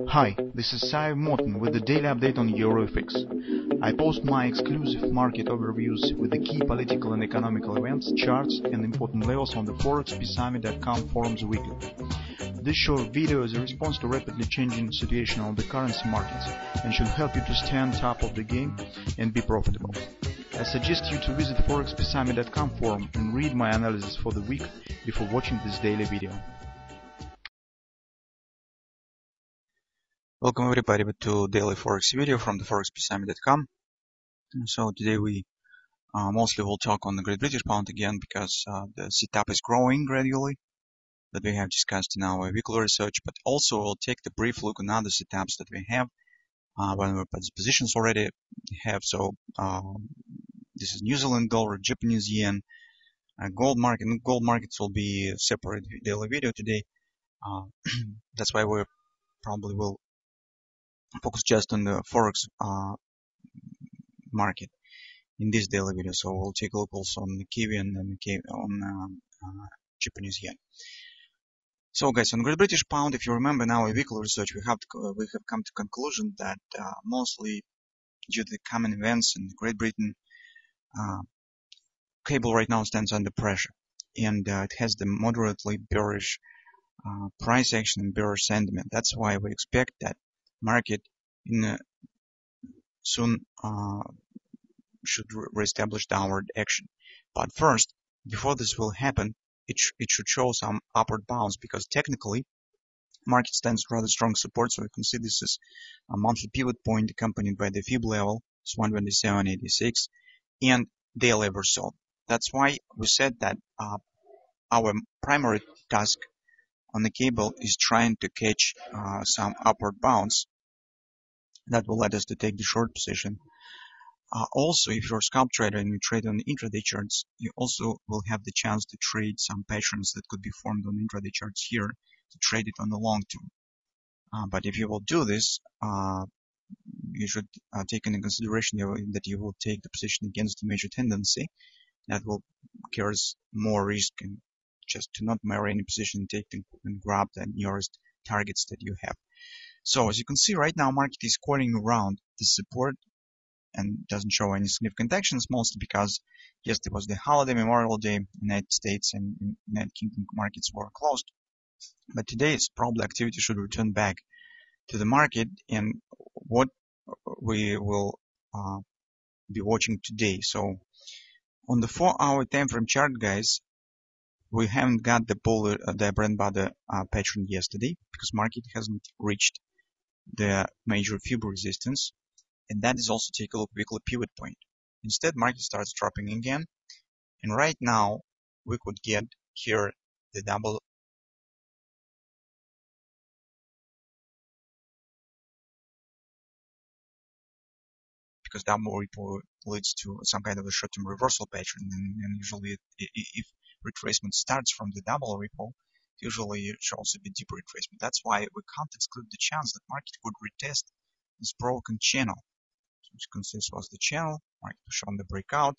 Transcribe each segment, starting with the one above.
Hi, this is Sive Morten with the daily update on EuroFX. I post my exclusive market overviews with the key political and economical events, charts and important levels on the ForexPeaceArmy.com forums weekly. This short video is a response to rapidly changing situation on the currency markets and should help you to stay on top of the game and be profitable. I suggest you to visit ForexPeaceArmy.com forum and read my analysis for the week before watching this daily video. Welcome everybody to daily Forex video from the ForexPeaceArmy.com. So today we mostly will talk on the Great British Pound again because the setup is growing gradually that we have discussed in our weekly research, but also we'll take the brief look on other setups that we have when we're positions already have. So this is New Zealand dollar, Japanese yen, gold market. Gold markets will be a separate daily video today. That's why we probably will focus just on the Forex market in this daily video. So we'll take a look also on the Kiwi and then on Japanese yen. So guys, on Great British Pound, if you remember now in weekly research, we have come to conclusion that mostly due to the common events in Great Britain, cable right now stands under pressure, and it has the moderately bearish price action and bearish sentiment. That's why we expect that market soon should reestablish downward action. But first, before this will happen, it should show some upward bounce, because technically market stands rather strong support. So you can see this is a monthly pivot point accompanied by the fib level, it's 127.86, and daily reversal. That's why we said that our primary task on the cable is trying to catch some upward bounce that will let us to take the short position. Also, if you're a scalp trader and you trade on the intraday charts, you also will have the chance to trade some patterns that could be formed on intraday charts here to trade it on the long term. But if you will do this, you should take into consideration that you will take the position against the major tendency. That will carries more risk, and just to not marry any position, take and grab the nearest targets that you have. So as you can see right now, market is calling around the support and doesn't show any significant actions, mostly because yesterday was the holiday, Memorial Day, United States and United Kingdom markets were closed. But today it's probably activity should return back to the market, and what we will be watching today. So on the 4-hour time frame chart, guys, we haven't got the bread and butter pattern yesterday because market hasn't reached the major fib resistance, and that is also take a look weekly pivot point. Instead, market starts dropping again, and right now we could get here the double because double repo leads to some kind of a short-term reversal pattern, and usually if retracement starts from the double repo, it usually shows a bit deeper retracement. That's why we can't exclude the chance that market could retest this broken channel. So as you can see, this was the channel, market was shown the breakout,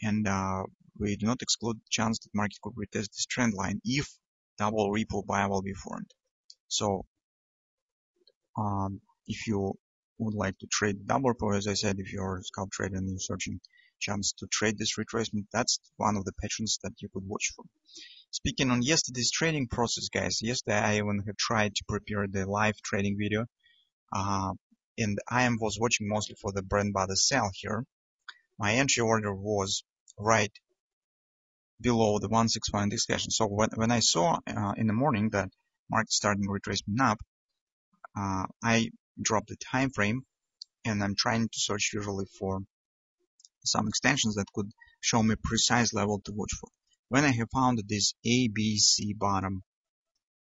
and we do not exclude the chance that market could retest this trend line if double repo buy will be formed. So if you would like to trade double repo, as I said, if you're a scalp trader and you're searching chance to trade this retracement, that's one of the patterns that you could watch for. Speaking on yesterday's trading process, guys, yesterday I even have tried to prepare the live trading video, and I was watching mostly for the bread and butter sell here. My entry order was right below the 161 discussion. So when I saw in the morning that market starting retracement up, I dropped the time frame, and I'm trying to search usually for some extensions that could show me precise level to watch for. When I have found this ABC bottom,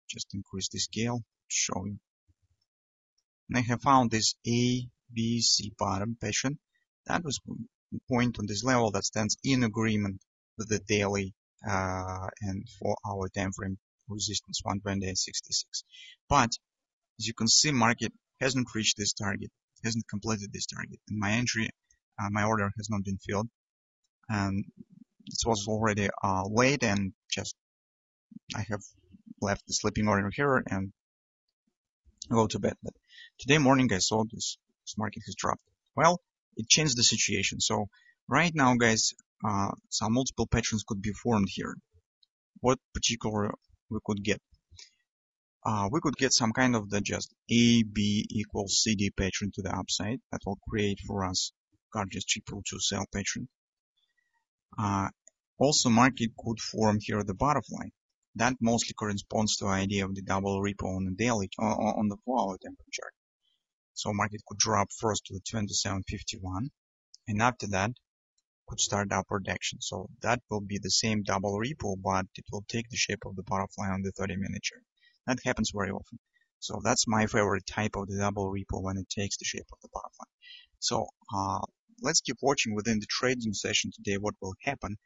just increase the scale to show you. And I have found this ABC bottom pattern that was point on this level that stands in agreement with the daily and 4-hour time frame resistance 128.66. But as you can see, market hasn't reached this target, hasn't completed this target, and my entry, my order has not been filled, and it was already late, and just I have left the sleeping order here, and go to bed. But today morning I saw this market has dropped. Well, it changed the situation. So right now, guys, some multiple patterns could be formed here. What particular we could get? We could get some kind of the just A, B equals CD pattern to the upside. That will create for us gorgeous triple to sell pattern. Also, market could form here the butterfly. That mostly corresponds to the idea of the double ripple on the daily, on the 4-hour temporary chart. So market could drop first to the 27.51, and after that could start upward action. So that will be the same double ripple, but it will take the shape of the butterfly on the 30-minute chart. That happens very often. So that's my favorite type of the double ripple when it takes the shape of the butterfly. So let's keep watching within the trading session today what will happen.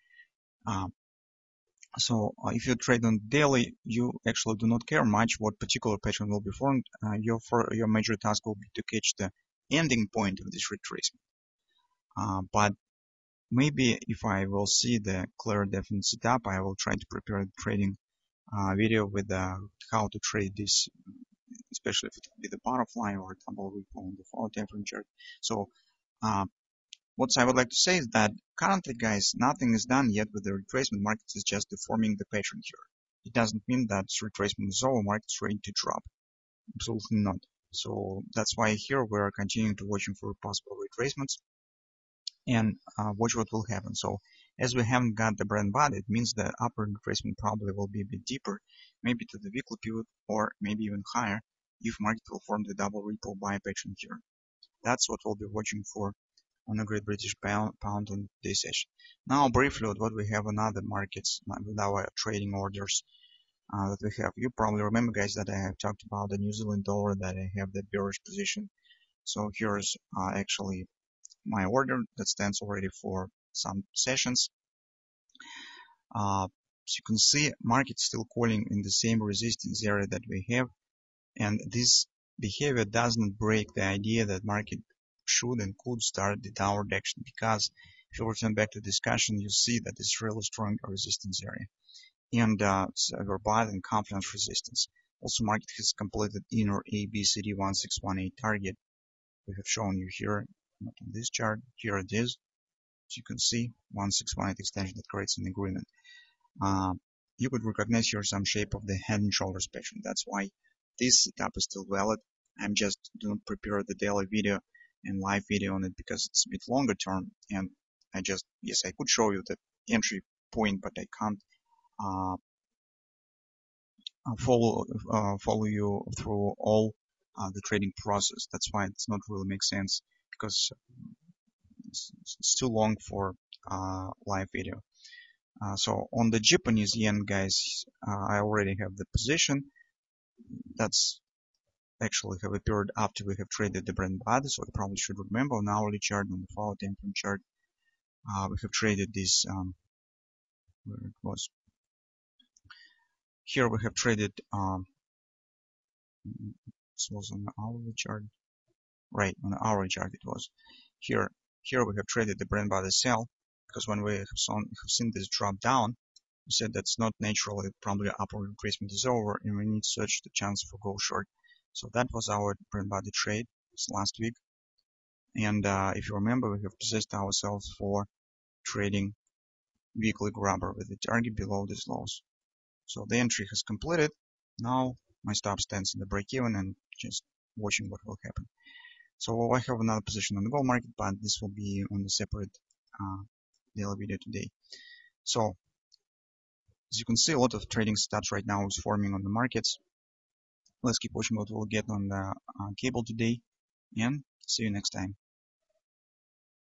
If you trade on daily, you actually do not care much what particular pattern will be formed. Your major task will be to catch the ending point of this retracement. But maybe if I will see the clear definite setup, I will try to prepare a trading video with how to trade this, especially if it will be the butterfly or double ripple on the 4-hour temporary chart. So what I would like to say is that currently, guys, nothing is done yet with the retracement. Market is just deforming the pattern here. It doesn't mean that retracement is over, market's ready to drop. Absolutely not. So that's why here we're continuing to watching for possible retracements and watch what will happen. So as we haven't got the brand body, it means the upper retracement probably will be a bit deeper, maybe to the weekly pivot or maybe even higher if market will form the double ripple buy pattern here. That's what we'll be watching for on a Great British Pound on this session. Now briefly what we have on other markets with our trading orders that we have. You probably remember, guys, that I have talked about the New Zealand dollar, that I have the bearish position. So here's actually my order that stands already for some sessions. So you can see market still calling in the same resistance area that we have, and this behavior does not break the idea that market should and could start the downward action, because if you return back to discussion, you see that it's really strong resistance area and overbought and confidence resistance. Also, market has completed inner ABCD 1618 target. We have shown you here, not on this chart. Here it is. So you can see 1618 extension that creates an agreement. You could recognize here some shape of the head and shoulders pattern. That's why this setup is still valid. I'm just do not prepare the daily video and live video on it because it's a bit longer term, and I could show you the entry point, but I can't follow you through all the trading process. That's why it's not really make sense, because it's too long for live video. So on the Japanese yen, guys, I already have the position. That's actually have appeared after we have traded the brand body, so I probably should remember on hourly chart, on the 4-hour temporary chart. We have traded this, where it was. Here we have traded, this was on the hourly chart, right, on the hourly chart it was. Here we have traded the brand body sell, because when we have seen this drop down, we said that's not natural, it probably upward retracement is over, and we need to search the chance for go short. So that was our brand body trade last week. And if you remember, we have positioned ourselves for trading weekly grabber with the target below these lows. So the entry has completed. Now my stop stands in the break even and just watching what will happen. So I have another position on the gold market, but this will be on a separate daily video today. So as you can see, a lot of trading setups right now is forming on the markets. Let's keep watching what we'll get on the cable today, and see you next time.